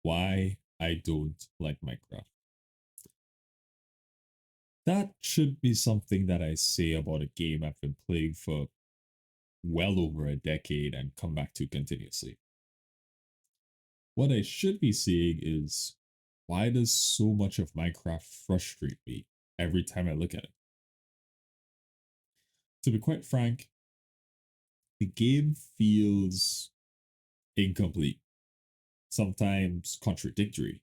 why I don't like Minecraft. That should be something that I say about a game I've been playing for well over a decade and come back to continuously. What I should be saying is, why does so much of Minecraft frustrate me every time I look at it? To be quite frank, the game feels incomplete, sometimes contradictory,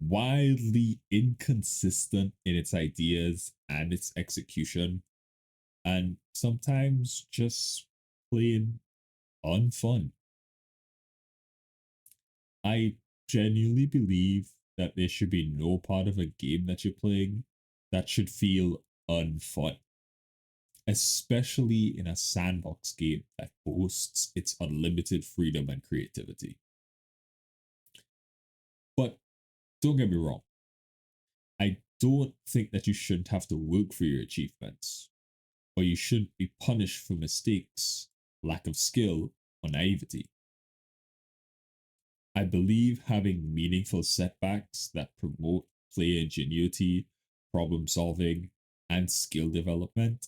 wildly inconsistent in its ideas and its execution, and sometimes just plain unfun. I genuinely believe that there should be no part of a game that you're playing that should feel unfun, especially in a sandbox game that boasts its unlimited freedom and creativity. But don't get me wrong, I don't think that you shouldn't have to work for your achievements, or you shouldn't be punished for mistakes, lack of skill, or naivety. I believe having meaningful setbacks that promote player ingenuity, problem solving, and skill development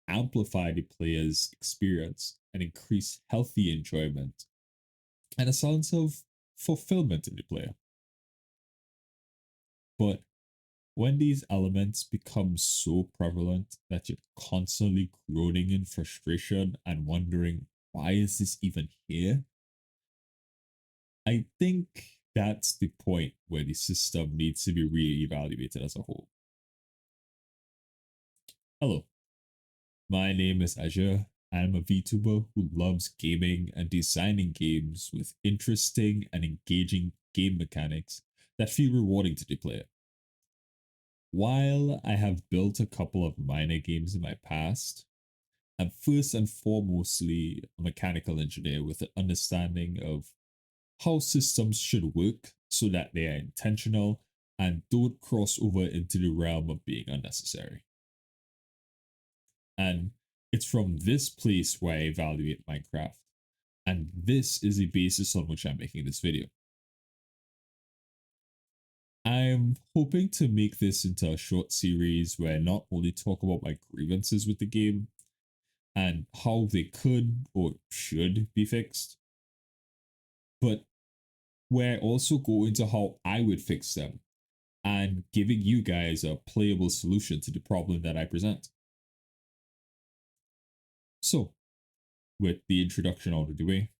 amplify the player's experience and increase healthy enjoyment and a sense of fulfillment in the player. But when these elements become so prevalent that you're constantly groaning in frustration and wondering, why is this even here? I think that's the point where the system needs to be re-evaluated as a whole. Hello, my name is Azure. I'm a VTuber who loves gaming and designing games with interesting and engaging game mechanics that feel rewarding to the player. While I have built a couple of minor games in my past, I'm first and foremostly a mechanical engineer with an understanding of how systems should work so that they are intentional and don't cross over into the realm of being unnecessary. And it's from this place where I evaluate Minecraft. And this is the basis on which I'm making this video. I'm hoping to make this into a short series where I not only talk about my grievances with the game and how they could or should be fixed, but where I also go into how I would fix them and giving you guys a playable solution to the problem that I present. So, with the introduction out of the way,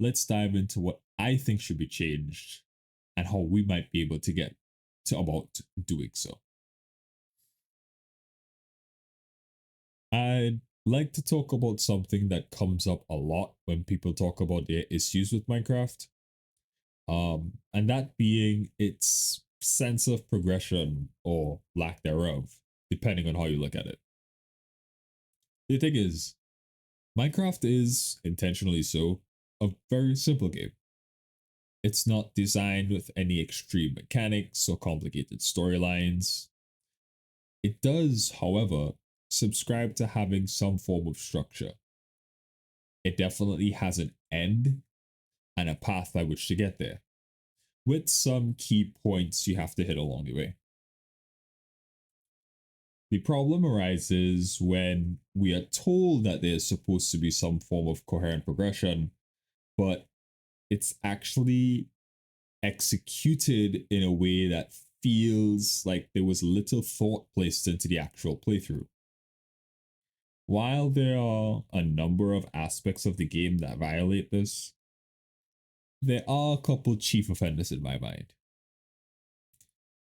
let's dive into what I think should be changed and how we might be able to get to about doing so. I'd like to talk about something that comes up a lot when people talk about their issues with Minecraft. And that being its sense of progression or lack thereof, depending on how you look at it. The thing is, Minecraft is, intentionally so, a very simple game. It's not designed with any extreme mechanics or complicated storylines. It does, however, subscribe to having some form of structure. It definitely has an end and a path by which to get there, with some key points you have to hit along the way. The problem arises when we are told that there's supposed to be some form of coherent progression, but it's actually executed in a way that feels like there was little thought placed into the actual playthrough. While there are a number of aspects of the game that violate this, there are a couple chief offenders in my mind.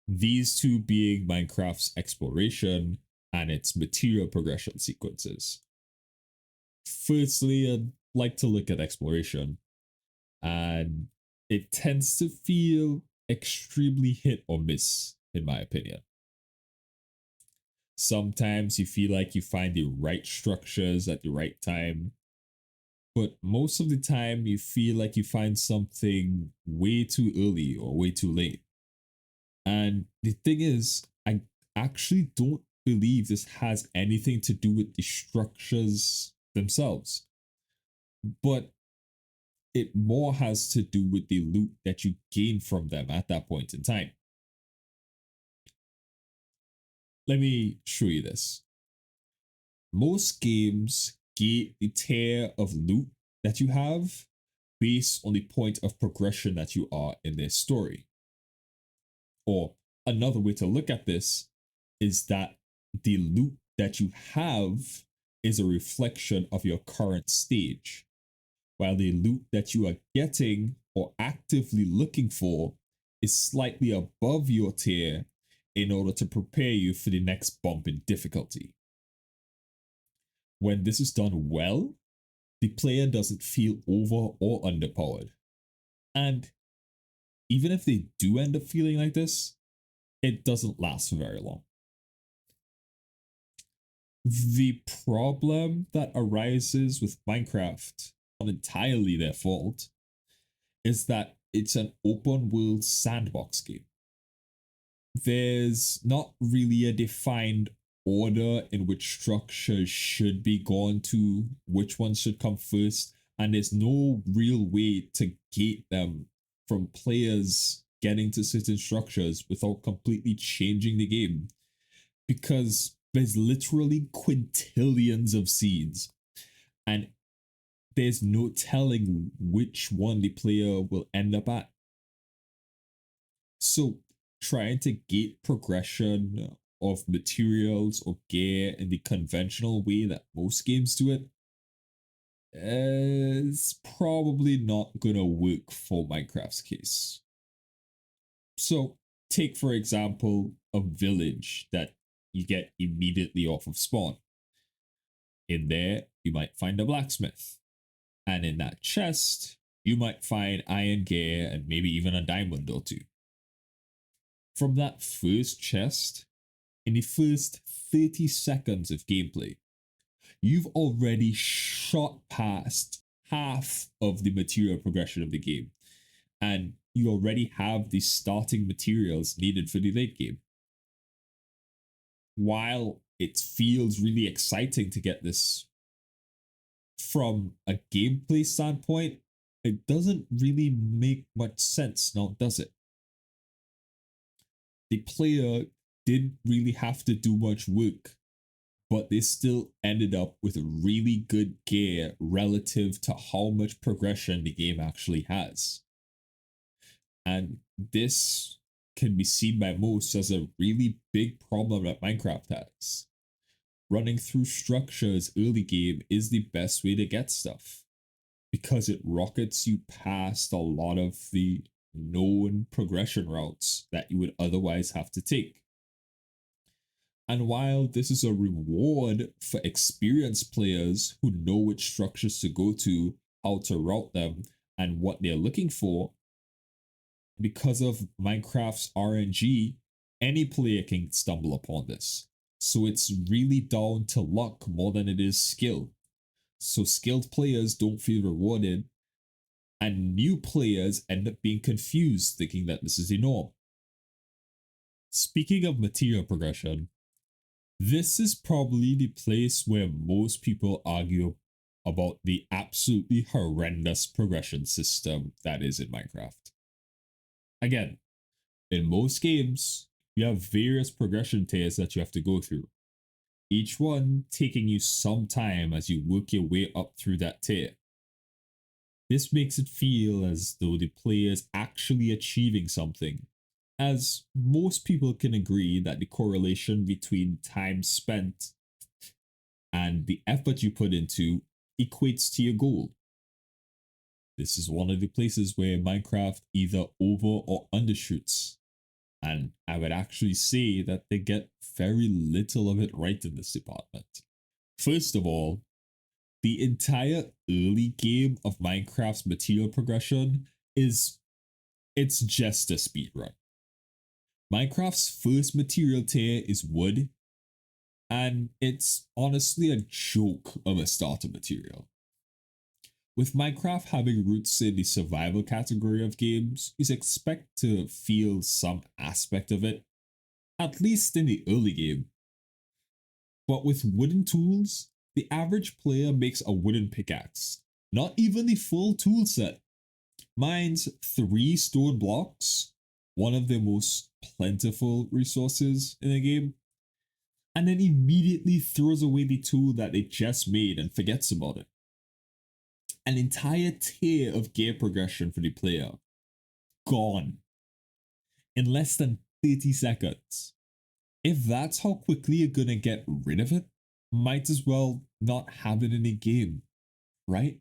These two being Minecraft's exploration and its material progression sequences. Firstly, I'd like to look at exploration, and it tends to feel extremely hit or miss, in my opinion. Sometimes you feel like you find the right structures at the right time, but most of the time you feel like you find something way too early or way too late. And the thing is, I actually don't believe this has anything to do with the structures themselves, but it more has to do with the loot that you gain from them at that point in time. Let me show you this. Most games gate the tier of loot that you have based on the point of progression that you are in their story. Or another way to look at this is that the loot that you have is a reflection of your current stage, while the loot that you are getting or actively looking for is slightly above your tier in order to prepare you for the next bump in difficulty. When this is done well, the player doesn't feel over or underpowered. And even if they do end up feeling like this, it doesn't last for very long. The problem that arises with Minecraft, not entirely their fault, is that it's an open world sandbox game. There's not really a defined order in which structures should be gone to, which ones should come first, and there's no real way to gate them from players getting to certain structures without completely changing the game, because there's literally quintillions of seeds and there's no telling which one the player will end up at. So trying to gate progression of materials or gear in the conventional way that most games do it is probably not gonna work for Minecraft's case. So take for example a village that you get immediately off of spawn. In there, you might find a blacksmith. And in that chest, you might find iron gear and maybe even a diamond or two. From that first chest, in the first 30 seconds of gameplay, you've already shot past half of the material progression of the game. And you already have the starting materials needed for the late game. While it feels really exciting to get this from a gameplay standpoint, it doesn't really make much sense now, does it? The player didn't really have to do much work, but they still ended up with really good gear relative to how much progression the game actually has. And this can be seen by most as a really big problem that Minecraft has. Running through structures early game is the best way to get stuff because it rockets you past a lot of the known progression routes that you would otherwise have to take. And while this is a reward for experienced players who know which structures to go to, how to route them, and what they're looking for, because of Minecraft's RNG, any player can stumble upon this. So it's really down to luck more than it is skill. So skilled players don't feel rewarded, and new players end up being confused, thinking that this is the norm. Speaking of material progression, this is probably the place where most people argue about the absolutely horrendous progression system that is in Minecraft. Again, in most games, you have various progression tiers that you have to go through, each one taking you some time as you work your way up through that tier. This makes it feel as though the player is actually achieving something, as most people can agree that the correlation between time spent and the effort you put into equates to your goal. This is one of the places where Minecraft either over or undershoots, and I would actually say that they get very little of it right in this department. First of all, the entire early game of Minecraft's material progression it's just a speed run. Minecraft's first material tier is wood, and it's honestly a joke of a starter material. With Minecraft having roots in the survival category of games, you expect to feel some aspect of it, at least in the early game. But with wooden tools, the average player makes a wooden pickaxe, not even the full tool set, Mines 3 stone blocks, one of the most plentiful resources in the game, and then immediately throws away the tool that it just made and forgets about it. An entire tier of gear progression for the player gone in less than 30 seconds. If that's how quickly you're gonna get rid of it, might as well not have it in the game, right?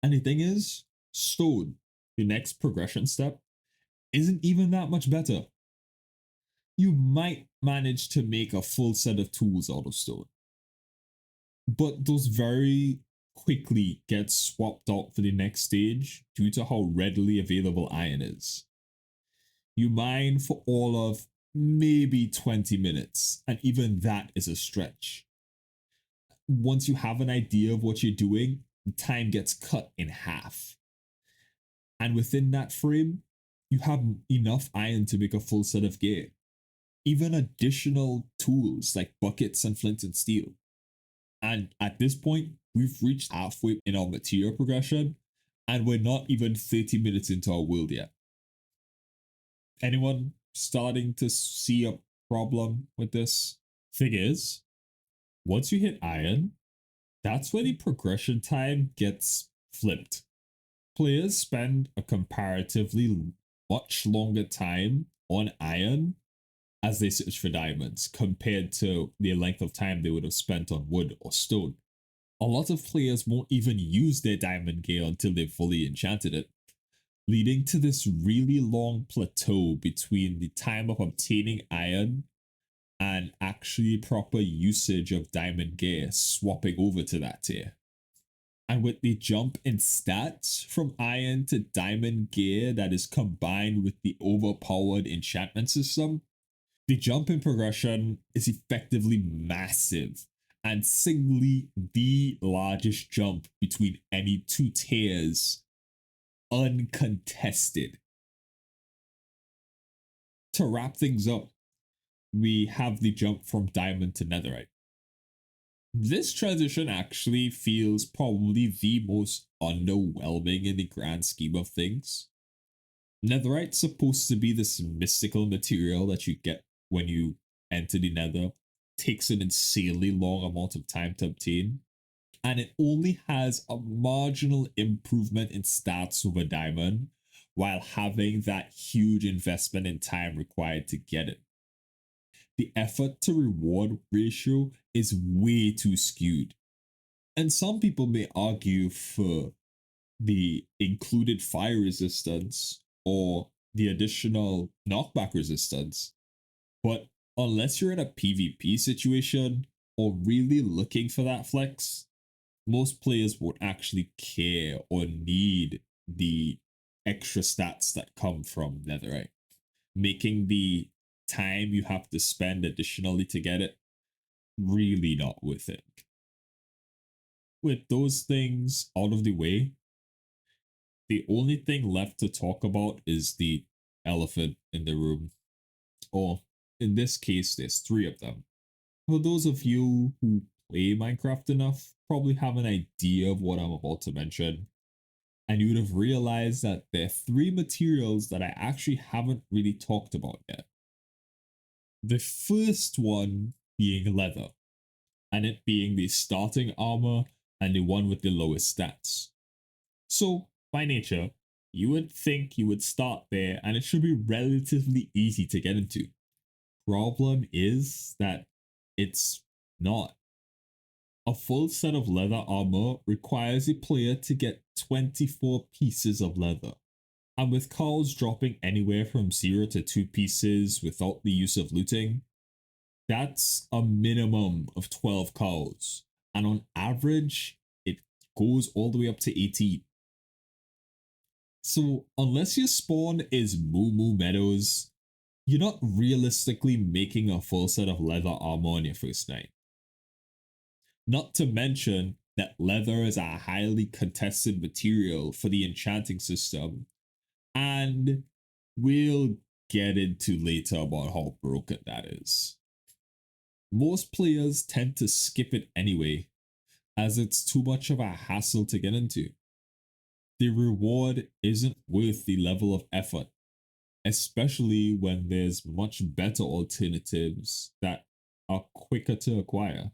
And the thing is, stone, the next progression step, isn't even that much better. You might manage to make a full set of tools out of stone, but those very quickly get swapped out for the next stage due to how readily available iron is. You mine for all of maybe 20 minutes, and even that is a stretch. Once you have an idea of what you're doing, time gets cut in half. And within that frame, you have enough iron to make a full set of gear. Even additional tools like buckets and flint and steel. And at this point, we've reached halfway in our material progression, and we're not even 30 minutes into our world yet. Anyone starting to see a problem with this? Thing is, once you hit iron, that's where the progression time gets flipped. Players spend a comparatively much longer time on iron as they search for diamonds compared to the length of time they would have spent on wood or stone. A lot of players won't even use their diamond gear until they've fully enchanted it, leading to this really long plateau between the time of obtaining iron and actually proper usage of diamond gear swapping over to that tier. And with the jump in stats from iron to diamond gear that is combined with the overpowered enchantment system, the jump in progression is effectively massive and singly the largest jump between any 2 tiers, uncontested. To wrap things up, we have the jump from diamond to netherite. This transition actually feels probably the most underwhelming in the grand scheme of things. Netherite's supposed to be this mystical material that you get when you enter the nether. Takes an insanely long amount of time to obtain, and it only has a marginal improvement in stats over diamond while having that huge investment in time required to get it. The effort to reward ratio is way too skewed. And some people may argue for the included fire resistance or the additional knockback resistance. But unless you're in a PvP situation or really looking for that flex, most players won't actually care or need the extra stats that come from netherite, making the time you have to spend additionally to get it really not worth it. With those things out of the way, the only thing left to talk about is the elephant in the room. Or in this case, there's 3 of them. For those of you who play Minecraft enough, probably have an idea of what I'm about to mention. And you would have realized that there are 3 materials that I actually haven't really talked about yet. The first one being leather, and it being the starting armor and the one with the lowest stats. So, by nature, you would think you would start there and it should be relatively easy to get into. Problem is that it's not. A full set of leather armor requires a player to get 24 pieces of leather. And with cows dropping anywhere from 0 to 2 pieces without the use of looting, that's a minimum of 12 cows. And on average, it goes all the way up to 18. So unless your spawn is Moo Moo Meadows, you're not realistically making a full set of leather armor on your first night. Not to mention that leather is a highly contested material for the enchanting system, and we'll get into later about how broken that is. Most players tend to skip it anyway, as it's too much of a hassle to get into. the reward isn't worth the level of effort, especially when there's much better alternatives that are quicker to acquire.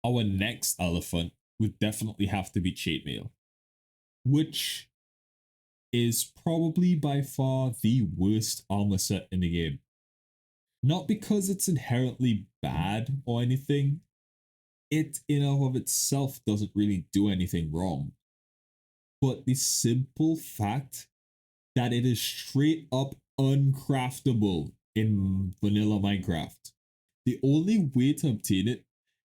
Our next elephant would definitely have to be chainmail, which is probably by far the worst armor set in the game. Not because it's inherently bad or anything, it in and of itself doesn't really do anything wrong, but the simple fact that it is straight up uncraftable in vanilla Minecraft. The only way to obtain it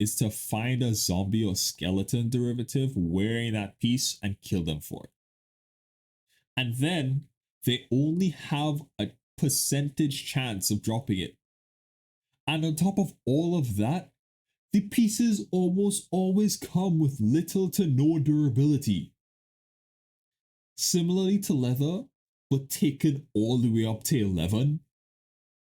is to find a zombie or skeleton derivative wearing that piece and kill them for it. And then they only have a percentage chance of dropping it. And on top of all of that, the pieces almost always come with little to no durability. Similarly to leather, but taken all the way up to 11,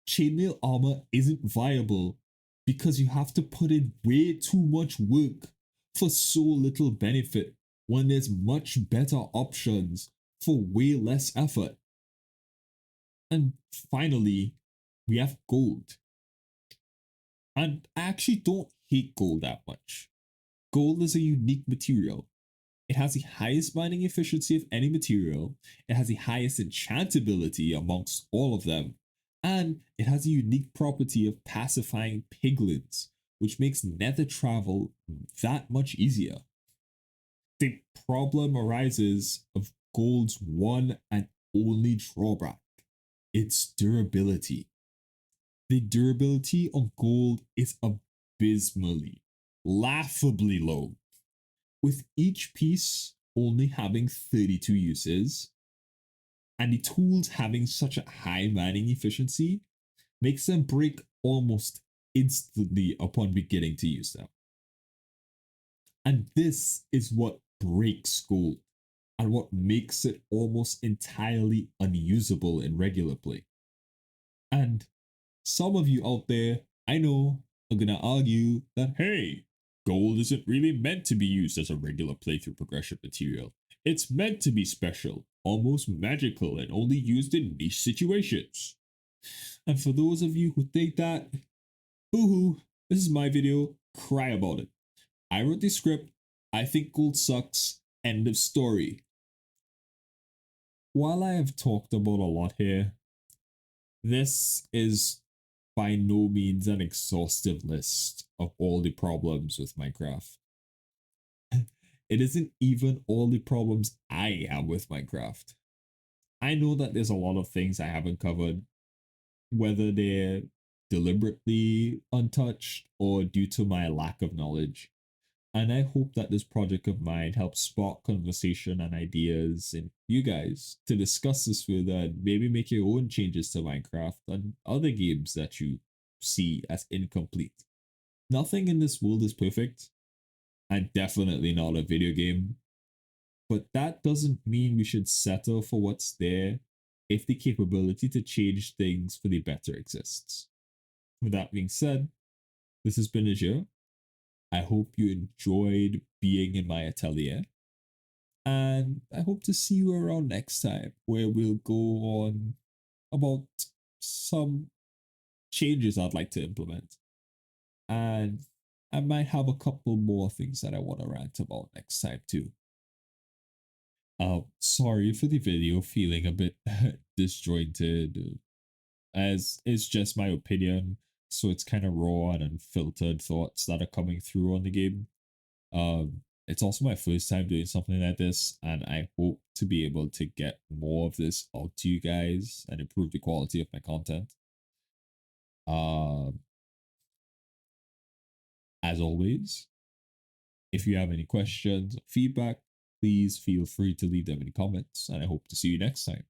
chainmail armor isn't viable because you have to put in way too much work for so little benefit when there's much better options for way less effort. And finally, we have gold. And I actually don't hate gold that much. Gold is a unique material. It has the highest mining efficiency of any material, it has the highest enchantability amongst all of them, and it has a unique property of pacifying piglins, which makes nether travel that much easier. The problem arises of gold's one and only drawback, its durability. The durability on gold is abysmally, laughably low, with each piece only having 32 uses, and the tools having such a high mining efficiency makes them break almost instantly upon beginning to use them. And this is what breaks gold and what makes it almost entirely unusable in regular play. And some of you out there, I know, are gonna argue that, hey, gold isn't really meant to be used as a regular playthrough progression material. It's meant to be special, almost magical, and only used in niche situations. And for those of you who think that, boo hoo, this is my video, cry about it. I wrote the script, I think gold sucks, end of story. While I have talked about a lot here, this is by no means an exhaustive list of all the problems with Minecraft. It isn't even all the problems I have with Minecraft. I know that there's a lot of things I haven't covered, whether they're deliberately untouched or due to my lack of knowledge. And I hope that this project of mine helps spark conversation and ideas in you guys to discuss this further and maybe make your own changes to Minecraft and other games that you see as incomplete. Nothing in this world is perfect, and definitely not a video game. But that doesn't mean we should settle for what's there if the capability to change things for the better exists. With that being said, this has been Ajay. I hope you enjoyed being in my atelier. And I hope to see you around next time where we'll go on about some changes I'd like to implement. And I might have a couple more things that I want to rant about next time too. Sorry for the video feeling a bit disjointed, as it's just my opinion, so it's kind of raw and unfiltered thoughts that are coming through on the game. It's also my first time doing something like this, and I hope to be able to get more of this out to you guys and improve the quality of my content. Um, as always, if you have any questions or feedback, please feel free to leave them in the comments, and I hope to see you next time.